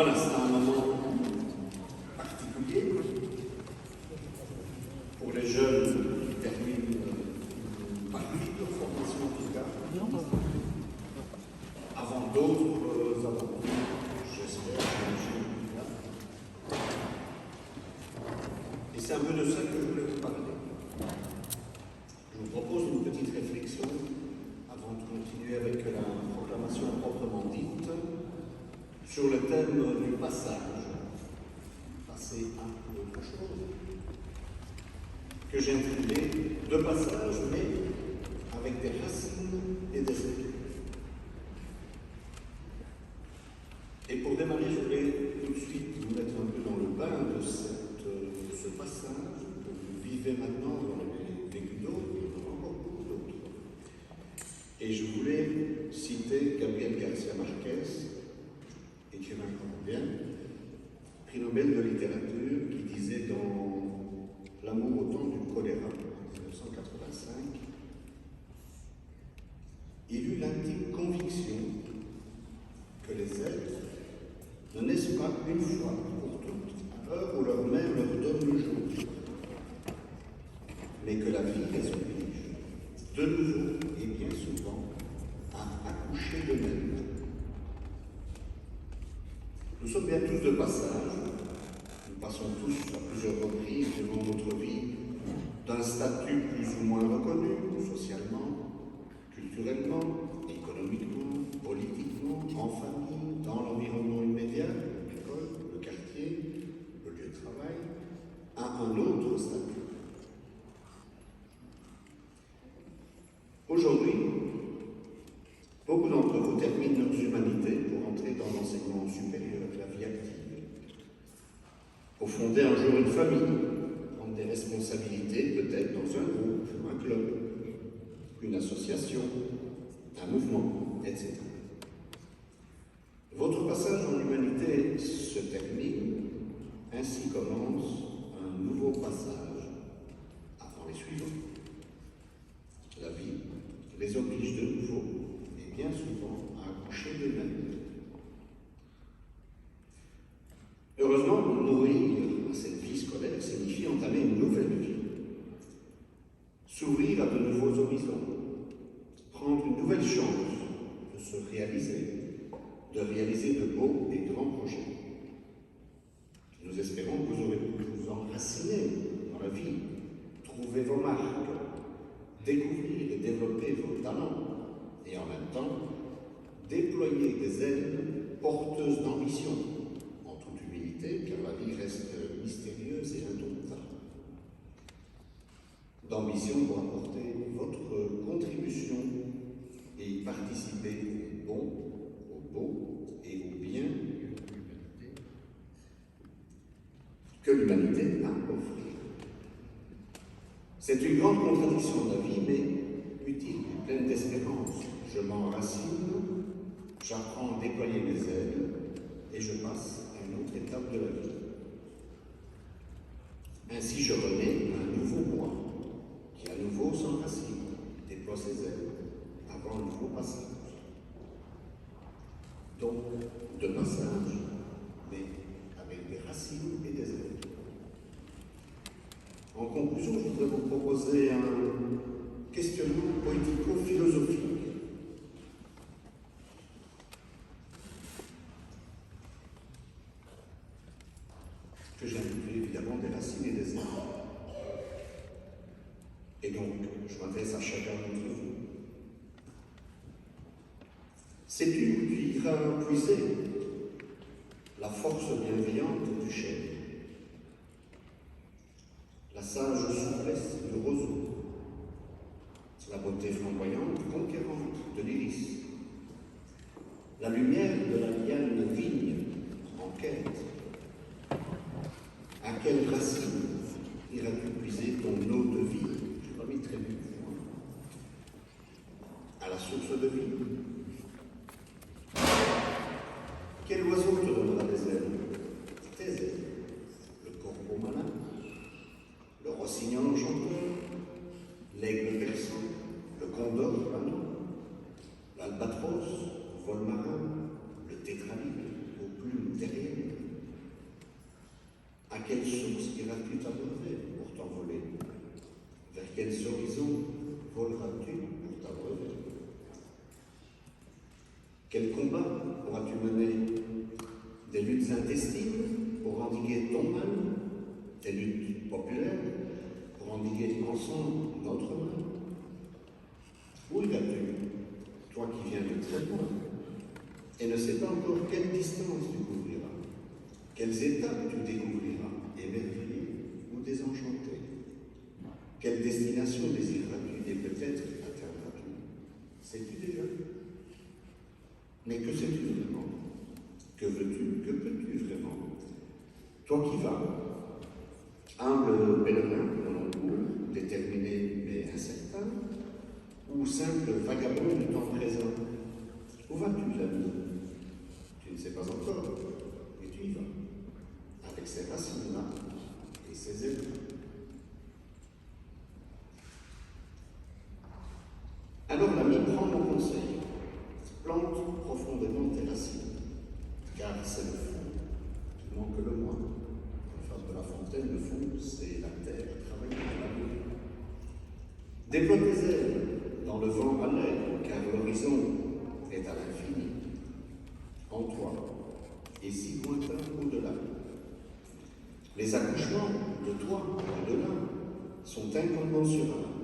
Voilà, c'est un moment particulier pour les jeunes qui terminent une partie de leur formation en tout cas, avant d'autres aventures, j'espère, j'imagine. Et c'est un peu de ça que je voulais vous parler. Je vous propose une petite réflexion avant de continuer avec la proclamation proprement dite sur le thème du passage, passer à autre chose, que j'ai intitulé « De passage, mais avec des racines et des ailes ». Et pour démarrer, je voulais tout de suite vous mettre un peu dans le bain de ce passage que vous vivez maintenant, vous en avez vécu d'autres, il y en a encore beaucoup d'autres. Et je voulais citer Gabriel Garcia Marquez, écrivain colombien, prix Nobel de littérature, qui disait dans L'amour au temps du choléra, en 1985, il eut l'intime conviction que les êtres ne naissent pas une fois pour toutes à l'heure où leur mère leur donne le jour, mais que la vie les oblige de nouveau et bien souvent à accoucher d'eux-mêmes. Nous sommes bien tous de passage, nous passons tous à plusieurs reprises durant notre vie d'un statut plus ou moins reconnu, socialement, culturellement, économiquement, politiquement, en famille, dans l'environnement immédiat, l'école, le quartier, le lieu de travail, à un autre statut. Aujourd'hui, beaucoup d'entre vous terminent leurs humanités pour entrer dans l'enseignement supérieur, la vie active, pour fonder un jour une famille, prendre des responsabilités peut-être dans un groupe, un club, une association, un mouvement, etc. Votre passage en humanité se termine, ainsi commence un nouveau passage avant les suivants. La vie les oblige de nouveau, et bien souvent, à accoucher d'eux-mêmes. Heureusement, nourrir à cette vie scolaire signifie entamer une nouvelle vie, s'ouvrir à de nouveaux horizons, prendre une nouvelle chance de se réaliser, de réaliser de beaux et grands projets. Nous espérons que vous aurez pu vous enraciner dans la vie, trouver vos marques, découvrir et développer vos talents, et en même temps, déployer des ailes porteuses d'ambition, en toute humilité, car la vie reste mystérieuse et indomptable. D'ambition pour apporter votre contribution et y participer au bon, au beau et au bien que l'humanité a à offrir. C'est une grande contradiction de la vie, mais utile et pleine d'espérance. Je m'enracine, j'apprends à déployer mes ailes et je passe à une autre étape de la vie. Ainsi, je renais un nouveau moi qui à nouveau s'enracine, déploie ses ailes avant un nouveau passage. Donc, de passage, mais avec des racines et des ailes. En conclusion, je voudrais vous proposer un questionnement poético-philosophique. Que j'ai intitulé évidemment des racines et des ailes. Et donc, je m'adresse à chacun d'entre vous. Sais-tu où tu iras puiser la force bienveillante du chêne, la sage souplesse du roseau, la beauté flamboyante, conquérante de l'iris, la lumière de la liane vigne en quête? À quelle racine iras-tu puiser ton eau de vie? Je l'ai mis très bien. À la source de vie. Quel oiseau te donnera des ailes? Tes ailes. Le corbeau malin, le rossignol enchanteur, l'aigle persan, le condor planant, l'albatros, le vol marin, le tétralis, quels horizons voleras-tu pour t'abreuver? Quel combat pourras-tu mener? Des luttes intestines pour endiguer ton mal? Des luttes populaires pour endiguer ensemble notre mal? Où iras-tu, toi qui viens de très loin, et ne sais pas encore quelle distance tu couvriras, quelles étapes tu découvriras, émerveillé ou désenchanté? Quelle destination désireras-tu et peut-être atteindras-tu? Sais-tu déjà? Mais que sais-tu vraiment? Que veux-tu? Que peux-tu vraiment? Toi qui vas, humble pèlerin dans l'encours, déterminé mais incertain, ou simple vagabond du temps présent, où vas-tu, l'ami? Tu ne sais pas encore, mais tu y vas, avec ces racines-là et ces ailes. Alors l'ami, prends mon conseil, plante profondément tes racines, car c'est le fond qui manque le moins. En face de la fontaine, le fond, c'est la terre travaillée à la nuit. Déploie tes ailes dans le vent allègre, car l'horizon est à l'infini, en toi, et si lointain au-delà. Les accouchements de toi au-delà sont incommensurables,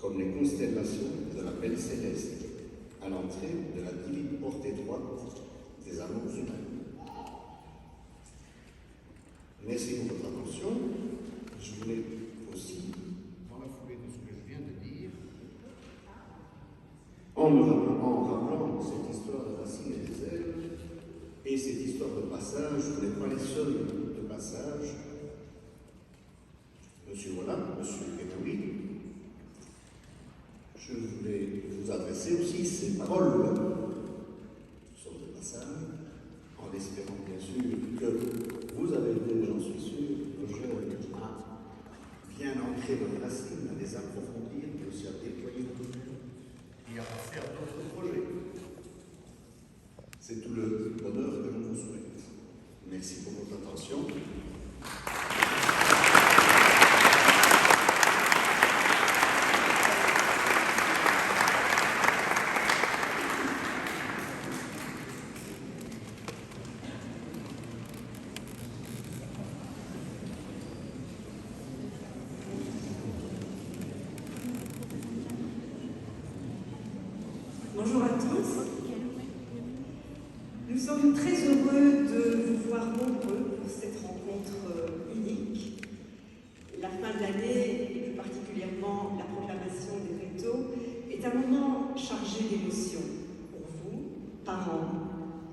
comme les constellations de la belle céleste, à l'entrée de la divine porte étroite des amours humains. Merci pour votre attention. Je voulais aussi, dans la foulée de ce que je viens de dire, en rappelant cette histoire de racines et des ailes, et cette histoire de passage, vous n'êtes pas les seuls de passage. Monsieur Guénoui, je voulais vous adresser aussi ces paroles, sont de passage, en espérant bien sûr que vous avez été, j'en suis sûr, le jeune a bien ancré vos racines, à les approfondir, mais aussi à déployer vos vues et à passer à d'autres projets. C'est tout le bonheur que je vous souhaite. Merci pour votre attention. Bonjour à tous. Nous sommes très heureux de vous voir nombreux pour cette rencontre unique. La fin de l'année, et plus particulièrement la proclamation des rectos, est un moment chargé d'émotions pour vous, parents,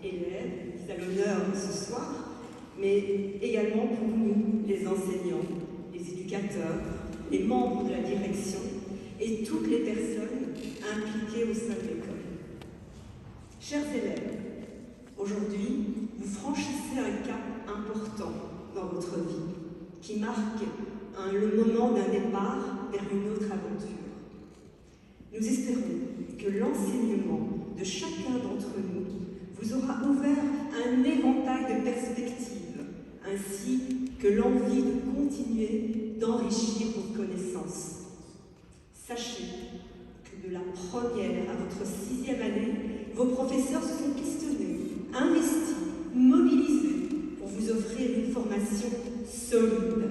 élèves, mis à l'honneur ce soir, mais également pour nous, les enseignants, les éducateurs, les membres de la direction et toutes les personnes impliquées au sein de l'école. Chers élèves, aujourd'hui, vous franchissez un cap important dans votre vie, qui marque le moment d'un départ vers une autre aventure. Nous espérons que l'enseignement de chacun d'entre nous vous aura ouvert un éventail de perspectives, ainsi que l'envie de continuer d'enrichir vos connaissances. Sachez que de la première à votre 6e année, vos professeurs se sont questionnés, investis, mobilisés pour vous offrir une formation solide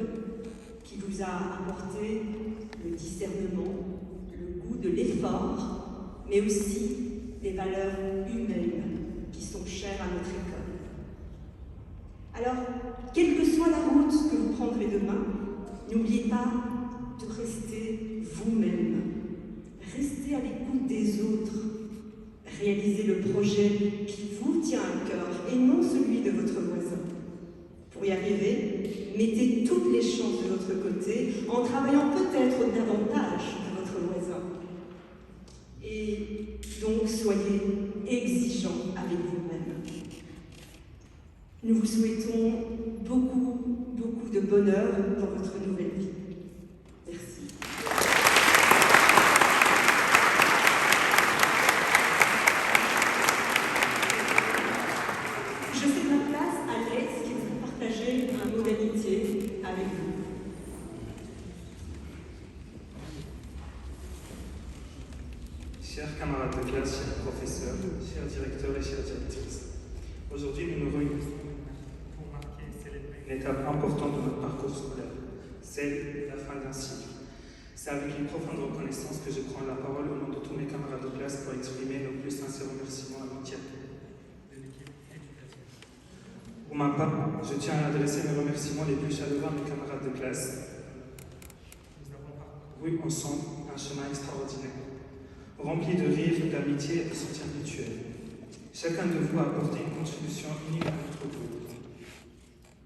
qui vous a apporté le discernement, le goût de l'effort, mais aussi des valeurs humaines qui sont chères à notre école. Alors, quelle que soit la route que vous prendrez demain, n'oubliez pas de rester vous-même. Restez à l'écoute des autres. Réalisez le projet qui vous tient à cœur et non celui de votre voisin. Pour y arriver, mettez toutes les chances de votre côté en travaillant peut-être davantage que votre voisin. Et donc soyez exigeants avec vous-même. Nous vous souhaitons beaucoup de bonheur dans votre nouvelle vie. Merci. Je cède la place à Lex qui va partager un mot d'amitié avec vous. Chers camarades de classe, chers professeurs, chers directeurs et chères directrices, aujourd'hui nous nous réunissons pour marquer et célébrer une étape importante de notre parcours scolaire, celle de la fin d'un cycle. C'est avec une profonde reconnaissance que je prends la parole au nom de tous mes camarades de classe pour exprimer nos plus sincères remerciements à l'entièreté de l'équipe éducative. Pour ma part, je tiens à adresser mes remerciements les plus chaleureux à mes camarades de classe. Nous avons parcouru ensemble un chemin extraordinaire, rempli de rires, d'amitié et de soutien mutuel. Chacun de vous a apporté une contribution unique à notre groupe.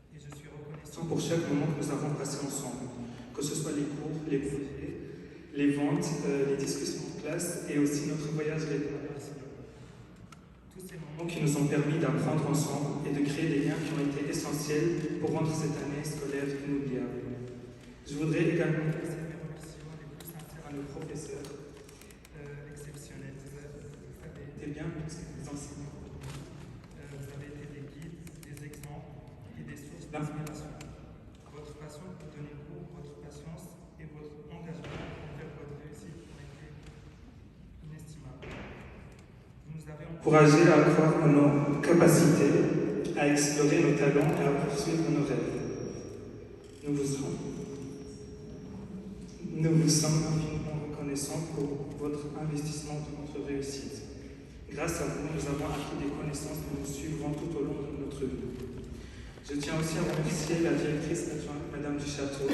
Et je suis reconnaissant pour chaque moment que nous avons passé ensemble, que ce soit les cours, les projets, les ventes, les discussions en classe et aussi notre voyage régulier. Tous ces moments qui nous ont permis d'apprendre ensemble et de créer des liens qui ont été essentiels pour rendre cette année scolaire inoubliable. Je voudrais également adresser mes remerciements les plus sincères à nos professeurs exceptionnels. Vous avez été bien plus que des enseignants. Vous avez été des guides, des exemples et des sources d'inspiration. Votre passion pour donner cours, votre patience et votre engagement envers votre réussite ont été inestimables. Vous nous avez encouragés à croire en nos capacités, à explorer nos talents et à poursuivre nos rêves. Nous vous sommes infiniment reconnaissants pour votre investissement dans notre réussite. Grâce à vous, nous avons acquis des connaissances que nous suivrons tout au long de notre vie. Je tiens aussi à remercier la directrice adjointe, Madame Duchâteau.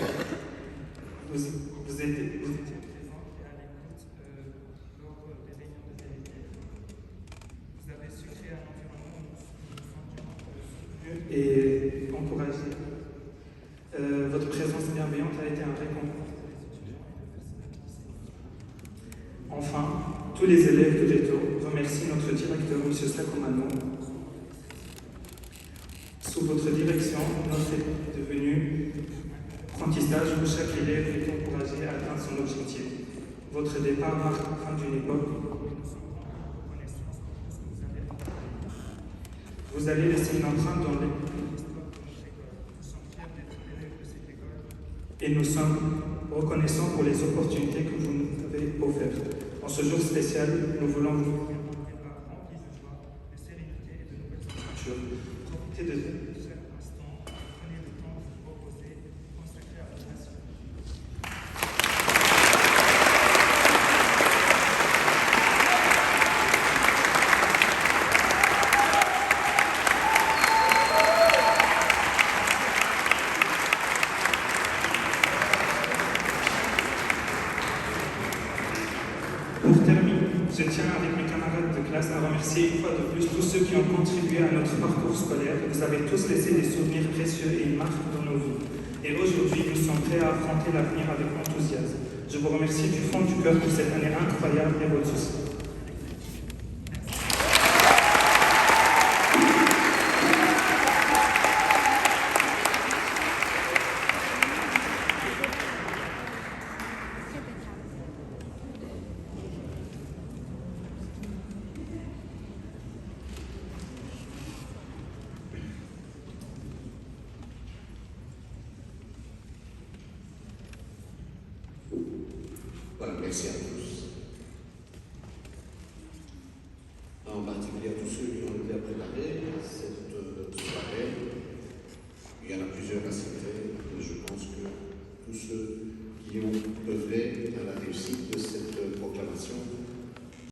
Vous étiez présente et à l'écoute lors des réunions de vérité. Vous avez su créer un environnement où nous nous sentions soutenus et encouragés. Votre présence bienveillante a été un réconfort pour les étudiants et le personnel enseignant. Enfin, tous les élèves de l'ETO remercient notre directeur, M. Sacomano. Sous votre direction, notre école est devenue un apprentissage où chaque élève est encouragé à atteindre son objectif. Votre départ marque la fin d'une époque où nous sommes en reconnaissance pour ce que vous avez fait. Vous allez laisser une empreinte dans l'histoire de notre école. Nous sommes fiers d'être élèves de cette école et nous sommes reconnaissants pour les opportunités que vous nous avez offertes. En ce jour spécial, nous voulons vous offrir un débat rempli de joie, de sérénité et de nouvelles aventures. Profitez de chaque instant, prenez le temps de vous reposer, consacrer à votre nation. Pour terminer, je tiens avec mes camarades de classe à remercier une fois de plus tous ceux qui ont contribué à notre parcours scolaire. Vous avez tous laissé des souvenirs précieux et une marque dans nos vies. Et aujourd'hui, nous sommes prêts à affronter l'avenir avec enthousiasme. Je vous remercie du fond du cœur pour cette année incroyable et votre soutien. Voilà, merci à tous. En particulier à tous ceux qui ont aidé à préparer cette soirée. Il y en a plusieurs à citer, mais je pense que tous ceux qui ont œuvré à la réussite de cette proclamation